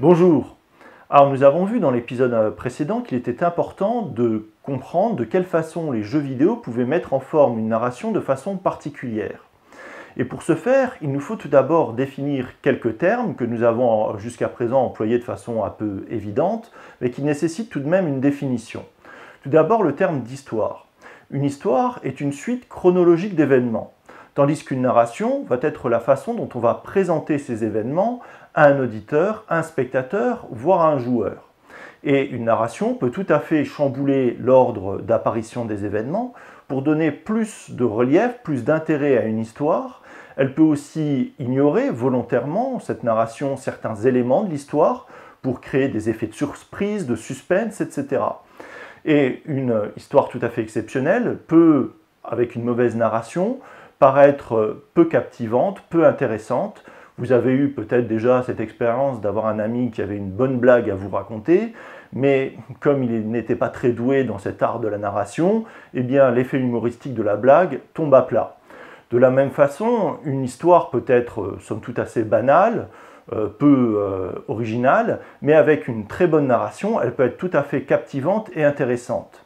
Bonjour. Alors nous avons vu dans l'épisode précédent qu'il était important de comprendre de quelle façon les jeux vidéo pouvaient mettre en forme une narration de façon particulière. Et pour ce faire, il nous faut tout d'abord définir quelques termes que nous avons jusqu'à présent employés de façon un peu évidente, mais qui nécessitent tout de même une définition. Tout d'abord le terme d'histoire. Une histoire est une suite chronologique d'événements, tandis qu'une narration va être la façon dont on va présenter ces événements à un auditeur, à un spectateur, voire à un joueur. Et une narration peut tout à fait chambouler l'ordre d'apparition des événements pour donner plus de relief, plus d'intérêt à une histoire. Elle peut aussi ignorer volontairement, cette narration, certains éléments de l'histoire pour créer des effets de surprise, de suspense, etc. Et une histoire tout à fait exceptionnelle peut, avec une mauvaise narration, paraître peu captivante, peu intéressante. Vous avez eu peut-être déjà cette expérience d'avoir un ami qui avait une bonne blague à vous raconter, mais comme il n'était pas très doué dans cet art de la narration, eh bien l'effet humoristique de la blague tombe à plat. De la même façon, une histoire peut être somme toute assez banale, peu originale, mais avec une très bonne narration, elle peut être tout à fait captivante et intéressante.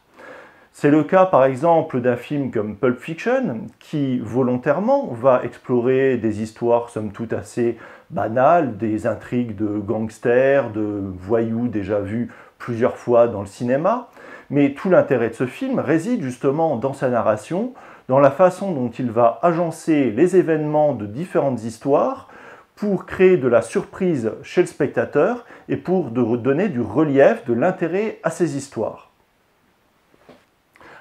C'est le cas par exemple d'un film comme Pulp Fiction qui volontairement va explorer des histoires somme toute assez banales, des intrigues de gangsters, de voyous déjà vus plusieurs fois dans le cinéma. Mais tout l'intérêt de ce film réside justement dans sa narration, dans la façon dont il va agencer les événements de différentes histoires pour créer de la surprise chez le spectateur et pour donner du relief, de l'intérêt à ces histoires.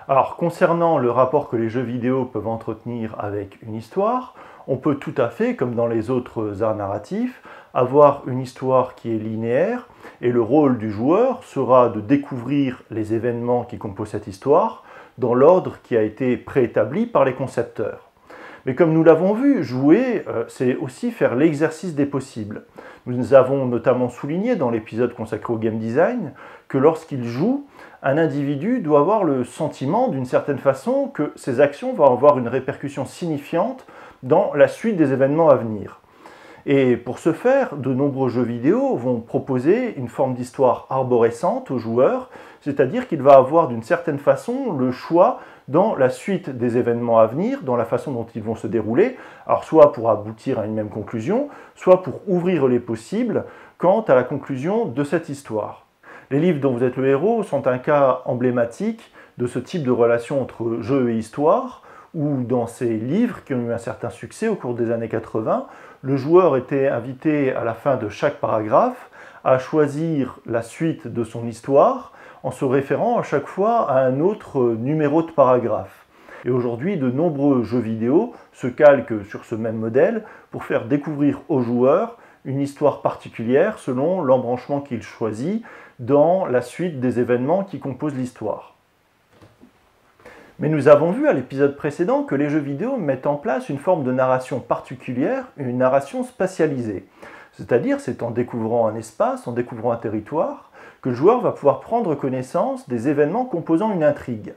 Alors, concernant le rapport que les jeux vidéo peuvent entretenir avec une histoire, on peut tout à fait, comme dans les autres arts narratifs, avoir une histoire qui est linéaire, et le rôle du joueur sera de découvrir les événements qui composent cette histoire dans l'ordre qui a été préétabli par les concepteurs. Mais comme nous l'avons vu, jouer, c'est aussi faire l'exercice des possibles. Nous avons notamment souligné dans l'épisode consacré au game design que lorsqu'il joue, un individu doit avoir le sentiment, d'une certaine façon, que ses actions vont avoir une répercussion signifiante dans la suite des événements à venir. Et pour ce faire, de nombreux jeux vidéo vont proposer une forme d'histoire arborescente aux joueurs, c'est-à-dire qu'il va avoir d'une certaine façon le choix dans la suite des événements à venir, dans la façon dont ils vont se dérouler, alors soit pour aboutir à une même conclusion, soit pour ouvrir les possibles quant à la conclusion de cette histoire. Les livres dont vous êtes le héros sont un cas emblématique de ce type de relation entre jeu et histoire, où dans ces livres qui ont eu un certain succès au cours des années 80, le joueur était invité à la fin de chaque paragraphe à choisir la suite de son histoire en se référant à chaque fois à un autre numéro de paragraphe. Et aujourd'hui, de nombreux jeux vidéo se calquent sur ce même modèle pour faire découvrir aux joueurs une histoire particulière selon l'embranchement qu'il choisit dans la suite des événements qui composent l'histoire. Mais nous avons vu à l'épisode précédent que les jeux vidéo mettent en place une forme de narration particulière, une narration spatialisée. C'est-à-dire, c'est en découvrant un espace, en découvrant un territoire, que le joueur va pouvoir prendre connaissance des événements composant une intrigue.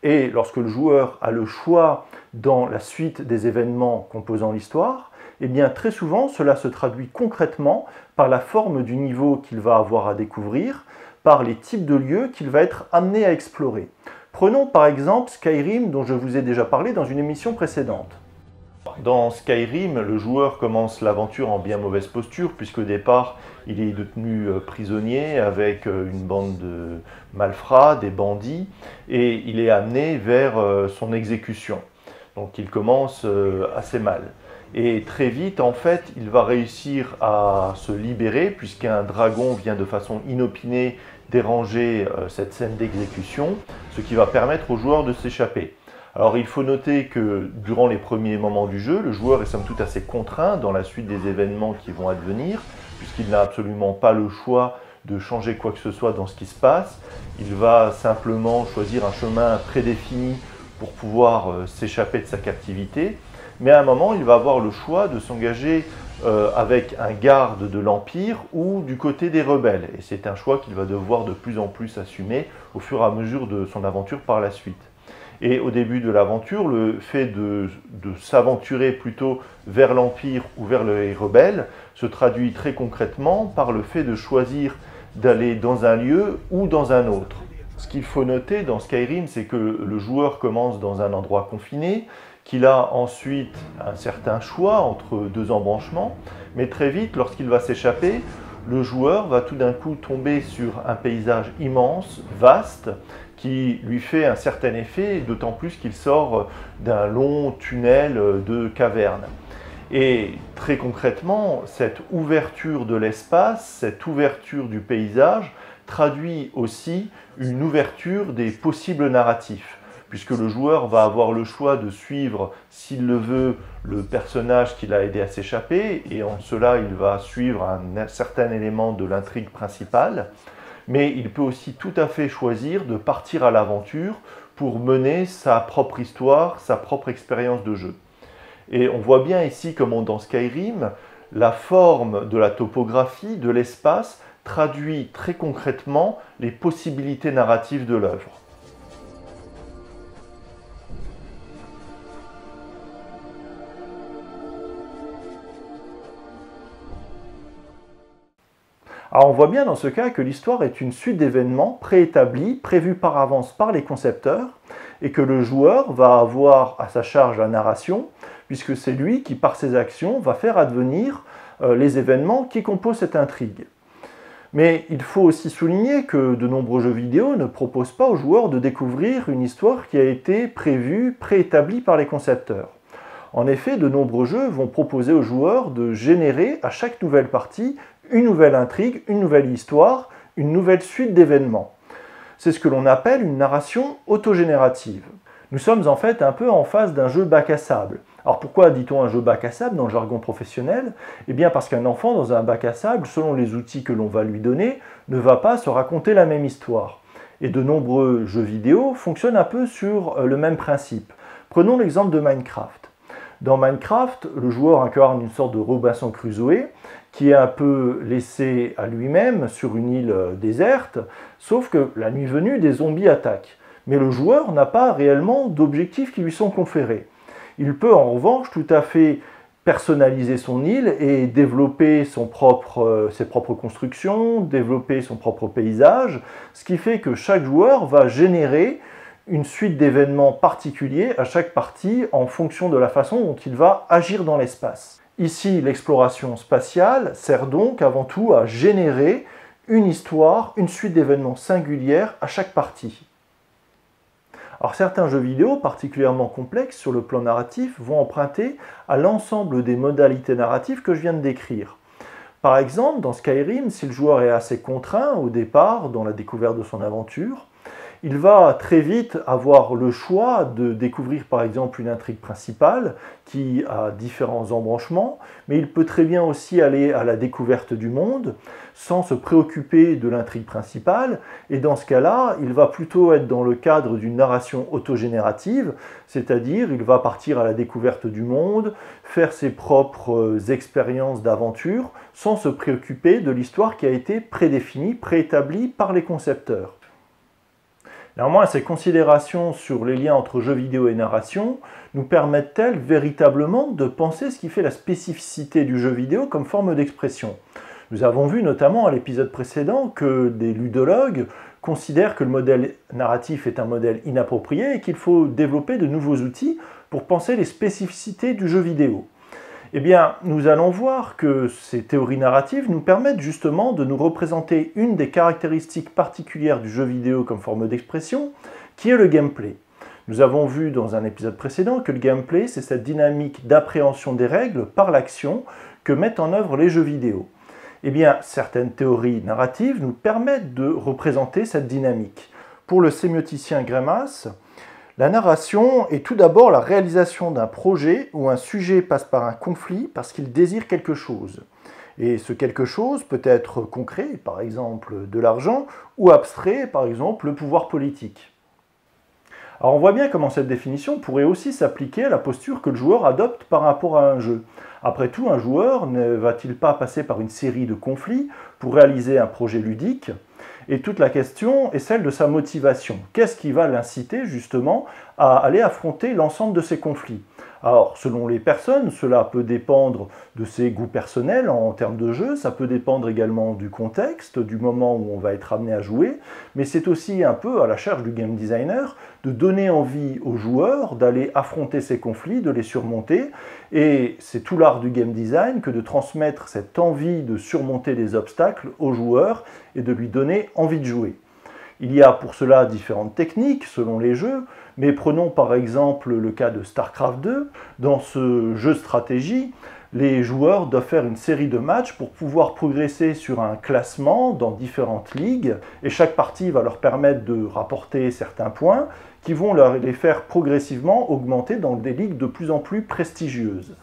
Et lorsque le joueur a le choix dans la suite des événements composant l'histoire, eh bien très souvent cela se traduit concrètement par la forme du niveau qu'il va avoir à découvrir, par les types de lieux qu'il va être amené à explorer. Prenons par exemple Skyrim dont je vous ai déjà parlé dans une émission précédente. Dans Skyrim, le joueur commence l'aventure en bien mauvaise posture puisqu'au départ, il est détenu prisonnier avec une bande de malfrats, des bandits, et il est amené vers son exécution. Donc il commence assez mal. Et très vite, en fait, il va réussir à se libérer puisqu'un dragon vient de façon inopinée déranger cette scène d'exécution, ce qui va permettre au joueur de s'échapper. Alors il faut noter que durant les premiers moments du jeu, le joueur est somme toute assez contraint dans la suite des événements qui vont advenir, puisqu'il n'a absolument pas le choix de changer quoi que ce soit dans ce qui se passe. Il va simplement choisir un chemin prédéfini pour pouvoir s'échapper de sa captivité. Mais à un moment, il va avoir le choix de s'engager avec un garde de l'Empire ou du côté des rebelles. Et c'est un choix qu'il va devoir de plus en plus assumer au fur et à mesure de son aventure par la suite. Et au début de l'aventure, le fait de s'aventurer plutôt vers l'Empire ou vers les rebelles se traduit très concrètement par le fait de choisir d'aller dans un lieu ou dans un autre. Ce qu'il faut noter dans Skyrim, c'est que le joueur commence dans un endroit confiné, qu'il a ensuite un certain choix entre deux embranchements, mais très vite, lorsqu'il va s'échapper, le joueur va tout d'un coup tomber sur un paysage immense, vaste, qui lui fait un certain effet, d'autant plus qu'il sort d'un long tunnel de caverne. Et très concrètement, cette ouverture de l'espace, cette ouverture du paysage, traduit aussi une ouverture des possibles narratifs, puisque le joueur va avoir le choix de suivre, s'il le veut, le personnage qui l'a aidé à s'échapper, et en cela il va suivre un certain élément de l'intrigue principale, mais il peut aussi tout à fait choisir de partir à l'aventure pour mener sa propre histoire, sa propre expérience de jeu. Et on voit bien ici comment dans Skyrim, la forme de la topographie, de l'espace, traduit très concrètement les possibilités narratives de l'œuvre. Alors on voit bien dans ce cas que l'histoire est une suite d'événements préétablis, prévus par avance par les concepteurs, et que le joueur va avoir à sa charge la narration, puisque c'est lui qui, par ses actions, va faire advenir les événements qui composent cette intrigue. Mais il faut aussi souligner que de nombreux jeux vidéo ne proposent pas aux joueurs de découvrir une histoire qui a été prévue, préétablie par les concepteurs. En effet, de nombreux jeux vont proposer aux joueurs de générer à chaque nouvelle partie une nouvelle intrigue, une nouvelle histoire, une nouvelle suite d'événements. C'est ce que l'on appelle une narration autogénérative. Nous sommes en fait un peu en face d'un jeu bac à sable. Alors pourquoi dit-on un jeu bac à sable dans le jargon professionnel? Eh bien parce qu'un enfant dans un bac à sable, selon les outils que l'on va lui donner, ne va pas se raconter la même histoire. Et de nombreux jeux vidéo fonctionnent un peu sur le même principe. Prenons l'exemple de Minecraft. Dans Minecraft, le joueur incarne une sorte de Robinson Crusoe qui est un peu laissé à lui-même sur une île déserte, sauf que la nuit venue, des zombies attaquent. Mais le joueur n'a pas réellement d'objectifs qui lui sont conférés. Il peut en revanche tout à fait personnaliser son île et développer ses propres constructions, développer son propre paysage, ce qui fait que chaque joueur va générer une suite d'événements particuliers à chaque partie en fonction de la façon dont il va agir dans l'espace. Ici, l'exploration spatiale sert donc avant tout à générer une histoire, une suite d'événements singulières à chaque partie. Alors certains jeux vidéo particulièrement complexes sur le plan narratif vont emprunter à l'ensemble des modalités narratives que je viens de décrire. Par exemple, dans Skyrim, si le joueur est assez contraint au départ dans la découverte de son aventure, il va très vite avoir le choix de découvrir par exemple une intrigue principale qui a différents embranchements, mais il peut très bien aussi aller à la découverte du monde sans se préoccuper de l'intrigue principale, et dans ce cas-là, il va plutôt être dans le cadre d'une narration autogénérative, c'est-à-dire il va partir à la découverte du monde, faire ses propres expériences d'aventure, sans se préoccuper de l'histoire qui a été prédéfinie, préétablie par les concepteurs. Néanmoins, ces considérations sur les liens entre jeux vidéo et narration nous permettent-elles véritablement de penser ce qui fait la spécificité du jeu vidéo comme forme d'expression? Nous avons vu notamment à l'épisode précédent que des ludologues considèrent que le modèle narratif est un modèle inapproprié et qu'il faut développer de nouveaux outils pour penser les spécificités du jeu vidéo. Eh bien, nous allons voir que ces théories narratives nous permettent justement de nous représenter une des caractéristiques particulières du jeu vidéo comme forme d'expression, qui est le gameplay. Nous avons vu dans un épisode précédent que le gameplay, c'est cette dynamique d'appréhension des règles par l'action que mettent en œuvre les jeux vidéo. Eh bien, certaines théories narratives nous permettent de représenter cette dynamique. Pour le sémioticien Greimas, la narration est tout d'abord la réalisation d'un projet où un sujet passe par un conflit parce qu'il désire quelque chose. Et ce quelque chose peut être concret, par exemple de l'argent, ou abstrait, par exemple le pouvoir politique. Alors on voit bien comment cette définition pourrait aussi s'appliquer à la posture que le joueur adopte par rapport à un jeu. Après tout, un joueur ne va-t-il pas passer par une série de conflits pour réaliser un projet ludique ? Et toute la question est celle de sa motivation. Qu'est-ce qui va l'inciter justement à aller affronter l'ensemble de ces conflits? Alors, selon les personnes, cela peut dépendre de ses goûts personnels en termes de jeu, ça peut dépendre également du contexte, du moment où on va être amené à jouer, mais c'est aussi un peu à la charge du game designer de donner envie aux joueurs d'aller affronter ces conflits, de les surmonter, et c'est tout l'art du game design que de transmettre cette envie de surmonter les obstacles aux joueurs et de lui donner envie de jouer. Il y a pour cela différentes techniques selon les jeux, mais prenons par exemple le cas de StarCraft 2. Dans ce jeu stratégie, les joueurs doivent faire une série de matchs pour pouvoir progresser sur un classement dans différentes ligues, et chaque partie va leur permettre de rapporter certains points qui vont les faire progressivement augmenter dans des ligues de plus en plus prestigieuses.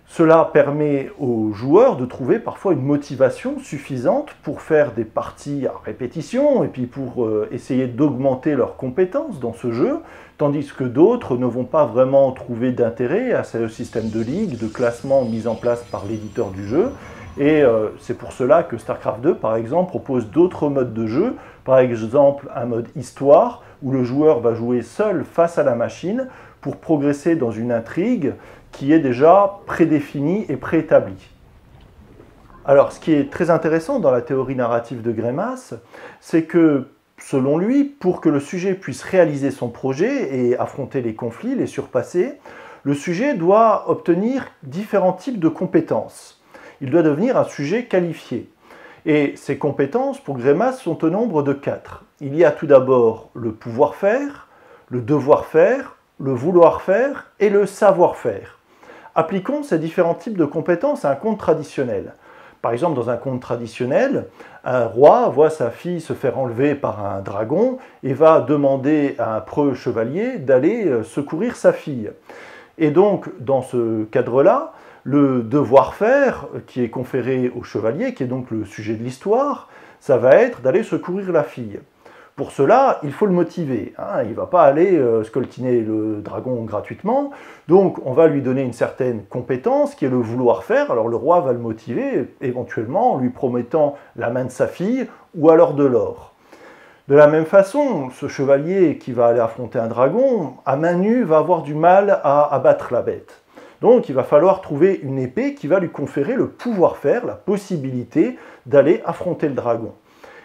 Cela permet aux joueurs de trouver parfois une motivation suffisante pour faire des parties à répétition et puis pour essayer d'augmenter leurs compétences dans ce jeu, tandis que d'autres ne vont pas vraiment trouver d'intérêt à ce système de ligue, de classement mis en place par l'éditeur du jeu. Et c'est pour cela que StarCraft 2, par exemple, propose d'autres modes de jeu, par exemple un mode histoire, où le joueur va jouer seul face à la machine pour progresser dans une intrigue qui est déjà prédéfinie et préétablie. Alors, ce qui est très intéressant dans la théorie narrative de Greimas, c'est que, selon lui, pour que le sujet puisse réaliser son projet et affronter les conflits, les surpasser, le sujet doit obtenir différents types de compétences. Il doit devenir un sujet qualifié. Et ces compétences, pour Greimas, sont au nombre de 4. Il y a tout d'abord le pouvoir-faire, le devoir-faire, le vouloir-faire et le savoir-faire. Appliquons ces différents types de compétences à un conte traditionnel. Par exemple, dans un conte traditionnel, un roi voit sa fille se faire enlever par un dragon et va demander à un preux chevalier d'aller secourir sa fille. Et donc, dans ce cadre-là, le devoir-faire qui est conféré au chevalier, qui est donc le sujet de l'histoire, ça va être d'aller secourir la fille. Pour cela, il faut le motiver. Il ne va pas aller scoltiner le dragon gratuitement. Donc, on va lui donner une certaine compétence qui est le vouloir-faire. Alors, le roi va le motiver, éventuellement, en lui promettant la main de sa fille ou alors de l'or. De la même façon, ce chevalier qui va aller affronter un dragon, à main nue, va avoir du mal à abattre la bête. Donc, il va falloir trouver une épée qui va lui conférer le pouvoir-faire, la possibilité d'aller affronter le dragon.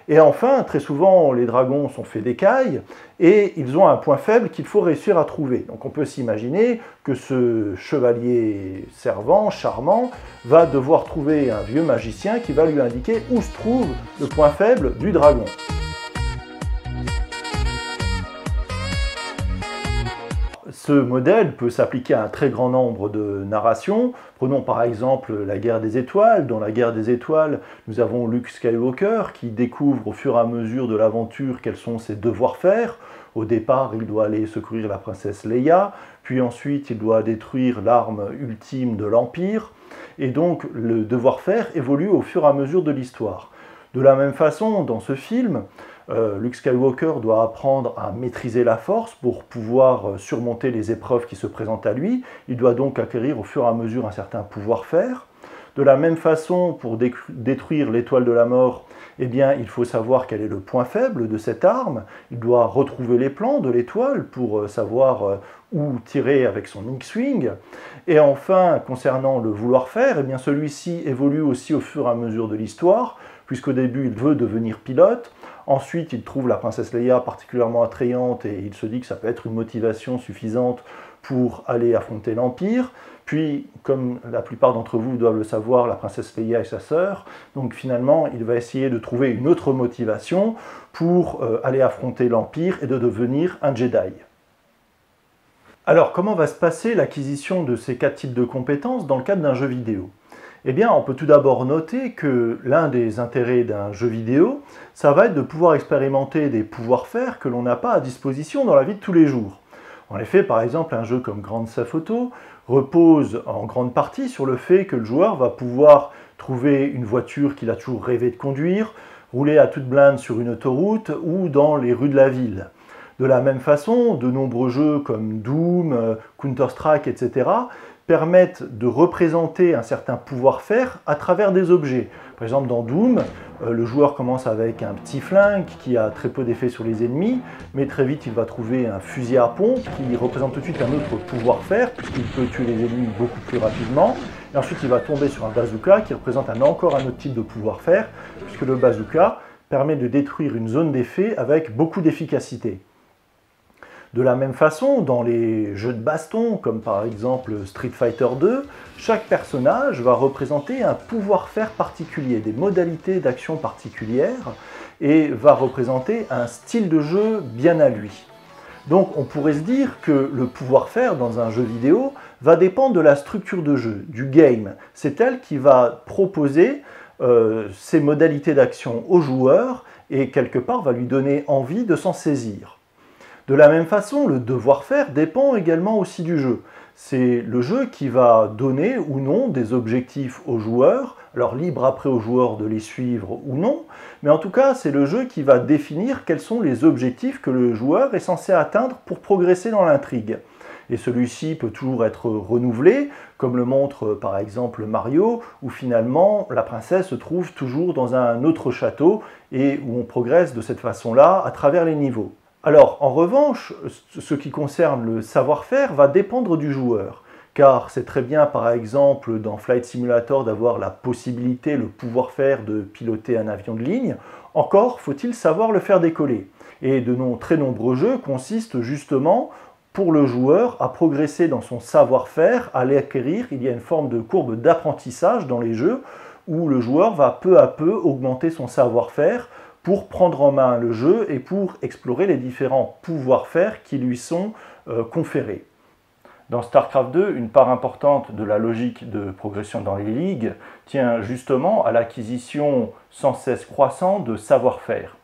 Et enfin, très souvent, les dragons sont faits d'écailles et ils ont un point faible qu'il faut réussir à trouver. Donc on peut s'imaginer que ce chevalier servant, charmant, va devoir trouver un vieux magicien qui va lui indiquer où se trouve le point faible du dragon. Ce modèle peut s'appliquer à un très grand nombre de narrations. Prenons par exemple la guerre des étoiles. Dans la guerre des étoiles, nous avons Luke Skywalker qui découvre au fur et à mesure de l'aventure quels sont ses devoirs-faire. Au départ, il doit aller secourir la princesse Leia, puis ensuite il doit détruire l'arme ultime de l'Empire. Et donc le devoir-faire évolue au fur et à mesure de l'histoire. De la même façon, dans ce film, Luke Skywalker doit apprendre à maîtriser la force pour pouvoir surmonter les épreuves qui se présentent à lui. Il doit donc acquérir au fur et à mesure un certain pouvoir-faire. De la même façon, pour détruire l'étoile de la mort, eh bien, il faut savoir quel est le point faible de cette arme. Il doit retrouver les plans de l'étoile pour savoir où tirer avec son X-Wing. Et enfin, concernant le vouloir-faire, eh bien, celui-ci évolue aussi au fur et à mesure de l'histoire, puisqu'au début, il veut devenir pilote. Ensuite, il trouve la princesse Leia particulièrement attrayante et il se dit que ça peut être une motivation suffisante pour aller affronter l'Empire. Puis, comme la plupart d'entre vous doivent le savoir, la princesse Leia est sa sœur. Donc finalement, il va essayer de trouver une autre motivation pour aller affronter l'Empire et de devenir un Jedi. Alors, comment va se passer l'acquisition de ces 4 types de compétences dans le cadre d'un jeu vidéo ? Eh bien, on peut tout d'abord noter que l'un des intérêts d'un jeu vidéo, ça va être de pouvoir expérimenter des pouvoirs-faire que l'on n'a pas à disposition dans la vie de tous les jours. En effet, par exemple, un jeu comme Grand Theft Auto repose en grande partie sur le fait que le joueur va pouvoir trouver une voiture qu'il a toujours rêvé de conduire, rouler à toute blinde sur une autoroute ou dans les rues de la ville. De la même façon, de nombreux jeux comme Doom, Counter-Strike, etc. permettent de représenter un certain pouvoir-faire à travers des objets. Par exemple, dans Doom, le joueur commence avec un petit flingue qui a très peu d'effet sur les ennemis, mais très vite il va trouver un fusil à pompe qui représente tout de suite un autre pouvoir faire, puisqu'il peut tuer les ennemis beaucoup plus rapidement. Et ensuite il va tomber sur un bazooka qui représente encore un autre type de pouvoir faire, puisque le bazooka permet de détruire une zone d'effet avec beaucoup d'efficacité. De la même façon, dans les jeux de baston, comme par exemple Street Fighter 2, chaque personnage va représenter un pouvoir-faire particulier, des modalités d'action particulières, et va représenter un style de jeu bien à lui. Donc on pourrait se dire que le pouvoir-faire dans un jeu vidéo va dépendre de la structure de jeu, du game. C'est elle qui va proposer ces modalités d'action au joueur et quelque part va lui donner envie de s'en saisir. De la même façon, le devoir-faire dépend également aussi du jeu. C'est le jeu qui va donner ou non des objectifs aux joueurs, alors libre après aux joueurs de les suivre ou non, mais en tout cas c'est le jeu qui va définir quels sont les objectifs que le joueur est censé atteindre pour progresser dans l'intrigue. Et celui-ci peut toujours être renouvelé, comme le montre par exemple Mario, où finalement la princesse se trouve toujours dans un autre château et où on progresse de cette façon-là à travers les niveaux. Alors, en revanche, ce qui concerne le savoir-faire va dépendre du joueur, car c'est très bien, par exemple, dans Flight Simulator d'avoir la possibilité, le pouvoir-faire de piloter un avion de ligne, encore faut-il savoir le faire décoller. Et très nombreux jeux consistent justement, pour le joueur, à progresser dans son savoir-faire, à l'acquérir. Il y a une forme de courbe d'apprentissage dans les jeux, où le joueur va peu à peu augmenter son savoir-faire, pour prendre en main le jeu et pour explorer les différents pouvoirs-faire qui lui sont conférés. Dans StarCraft 2, une part importante de la logique de progression dans les ligues tient justement à l'acquisition sans cesse croissante de savoir-faire.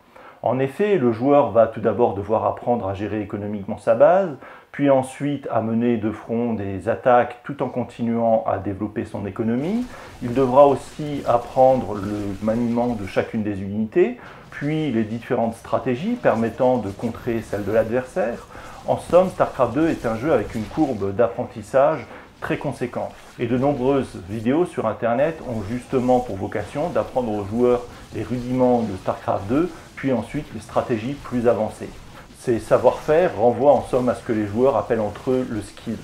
En effet, le joueur va tout d'abord devoir apprendre à gérer économiquement sa base, puis ensuite à mener de front des attaques tout en continuant à développer son économie. Il devra aussi apprendre le maniement de chacune des unités, puis les différentes stratégies permettant de contrer celles de l'adversaire. En somme, StarCraft 2 est un jeu avec une courbe d'apprentissage très conséquente. Et de nombreuses vidéos sur Internet ont justement pour vocation d'apprendre aux joueurs les rudiments de StarCraft 2, puis ensuite les stratégies plus avancées. Ces savoir-faire renvoient en somme à ce que les joueurs appellent entre eux le skill.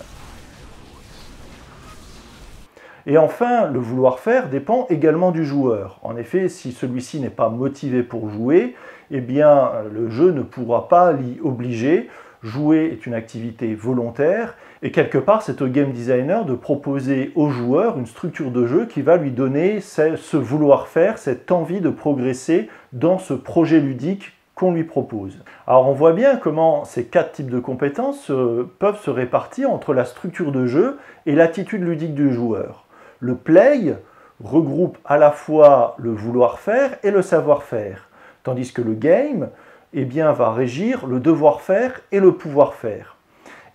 Et enfin, le vouloir-faire dépend également du joueur. En effet, si celui-ci n'est pas motivé pour jouer, eh bien le jeu ne pourra pas l'y obliger. Jouer est une activité volontaire et quelque part c'est au game designer de proposer au joueur une structure de jeu qui va lui donner ce vouloir-faire, cette envie de progresser dans ce projet ludique qu'on lui propose. Alors on voit bien comment ces quatre types de compétences peuvent se répartir entre la structure de jeu et l'attitude ludique du joueur. Le play regroupe à la fois le vouloir-faire et le savoir-faire, tandis que le game va régir le devoir-faire et le pouvoir-faire.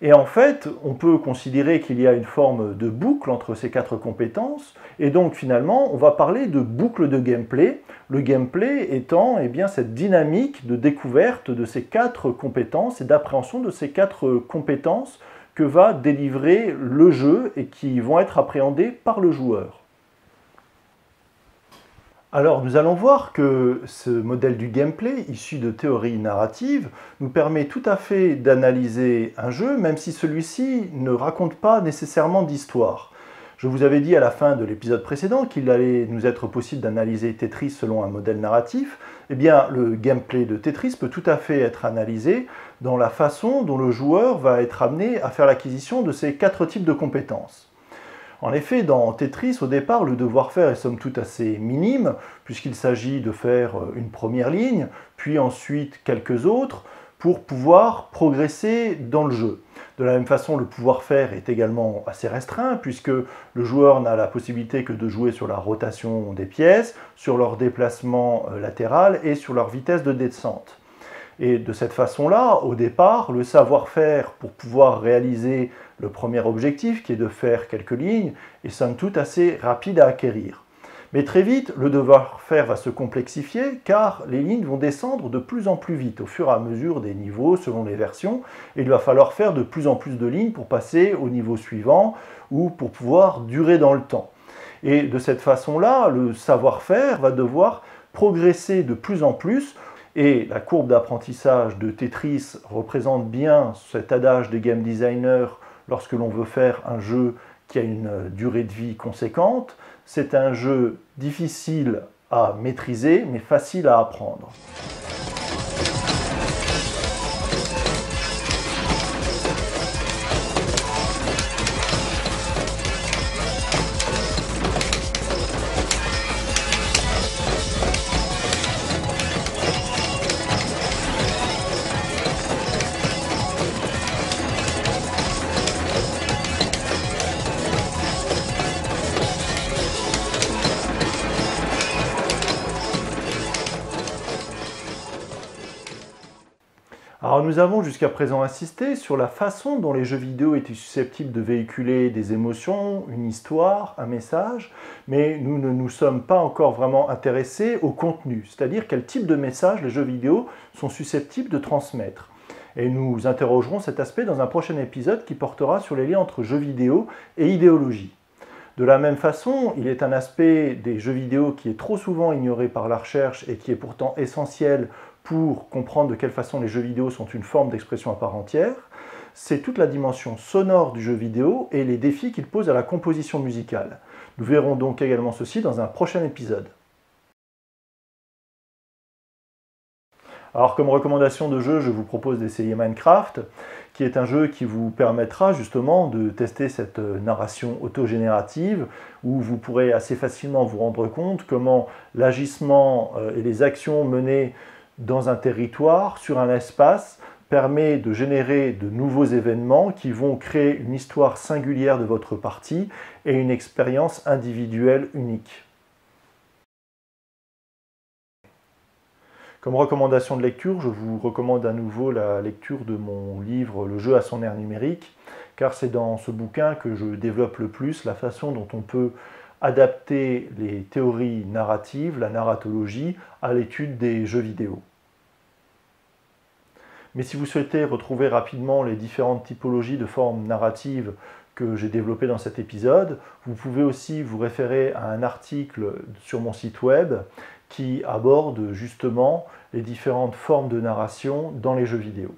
Et en fait, on peut considérer qu'il y a une forme de boucle entre ces quatre compétences, et donc finalement, on va parler de boucle de gameplay, le gameplay étant cette dynamique de découverte de ces quatre compétences et d'appréhension de ces quatre compétences que va délivrer le jeu et qui vont être appréhendées par le joueur. Alors nous allons voir que ce modèle du gameplay, issu de théories narratives, nous permet tout à fait d'analyser un jeu, même si celui-ci ne raconte pas nécessairement d'histoire. Je vous avais dit à la fin de l'épisode précédent qu'il allait nous être possible d'analyser Tetris selon un modèle narratif. Eh bien, le gameplay de Tetris peut tout à fait être analysé dans la façon dont le joueur va être amené à faire l'acquisition de ces quatre types de compétences. En effet, dans Tetris, au départ, le devoir-faire est somme toute assez minime, puisqu'il s'agit de faire une première ligne, puis ensuite quelques autres, pour pouvoir progresser dans le jeu. De la même façon, le pouvoir-faire est également assez restreint, puisque le joueur n'a la possibilité que de jouer sur la rotation des pièces, sur leur déplacement latéral et sur leur vitesse de descente. Et de cette façon-là, au départ, le savoir-faire pour pouvoir réaliser le premier objectif, qui est de faire quelques lignes, est somme toute assez rapide à acquérir. Mais très vite, le devoir-faire va se complexifier, car les lignes vont descendre de plus en plus vite, au fur et à mesure des niveaux, selon les versions, et il va falloir faire de plus en plus de lignes pour passer au niveau suivant, ou pour pouvoir durer dans le temps. Et de cette façon-là, le savoir-faire va devoir progresser de plus en plus. Et la courbe d'apprentissage de Tetris représente bien cet adage des game designers lorsque l'on veut faire un jeu qui a une durée de vie conséquente. C'est un jeu difficile à maîtriser, mais facile à apprendre. Alors nous avons jusqu'à présent insisté sur la façon dont les jeux vidéo étaient susceptibles de véhiculer des émotions, une histoire, un message, mais nous ne nous sommes pas encore vraiment intéressés au contenu, c'est-à-dire quel type de message les jeux vidéo sont susceptibles de transmettre. Et nous interrogerons cet aspect dans un prochain épisode qui portera sur les liens entre jeux vidéo et idéologie. De la même façon, il est un aspect des jeux vidéo qui est trop souvent ignoré par la recherche et qui est pourtant essentiel pour comprendre de quelle façon les jeux vidéo sont une forme d'expression à part entière, c'est toute la dimension sonore du jeu vidéo et les défis qu'il pose à la composition musicale. Nous verrons donc également ceci dans un prochain épisode. Alors comme recommandation de jeu, je vous propose d'essayer Minecraft, qui est un jeu qui vous permettra justement de tester cette narration autogénérative, où vous pourrez assez facilement vous rendre compte comment l'agissement et les actions menées dans un territoire, sur un espace, permet de générer de nouveaux événements qui vont créer une histoire singulière de votre partie et une expérience individuelle unique. Comme recommandation de lecture, je vous recommande à nouveau la lecture de mon livre « Le jeu à son ère numérique », car c'est dans ce bouquin que je développe le plus la façon dont on peut adapter les théories narratives, la narratologie, à l'étude des jeux vidéo. Mais si vous souhaitez retrouver rapidement les différentes typologies de formes narratives que j'ai développées dans cet épisode, vous pouvez aussi vous référer à un article sur mon site web qui aborde justement les différentes formes de narration dans les jeux vidéo.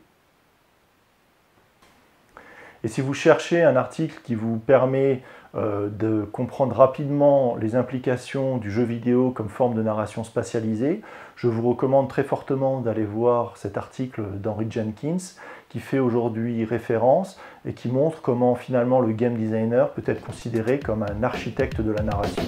Et si vous cherchez un article qui vous permet de comprendre rapidement les implications du jeu vidéo comme forme de narration spatialisée, je vous recommande très fortement d'aller voir cet article d'Henry Jenkins qui fait aujourd'hui référence et qui montre comment finalement le game designer peut être considéré comme un architecte de la narration.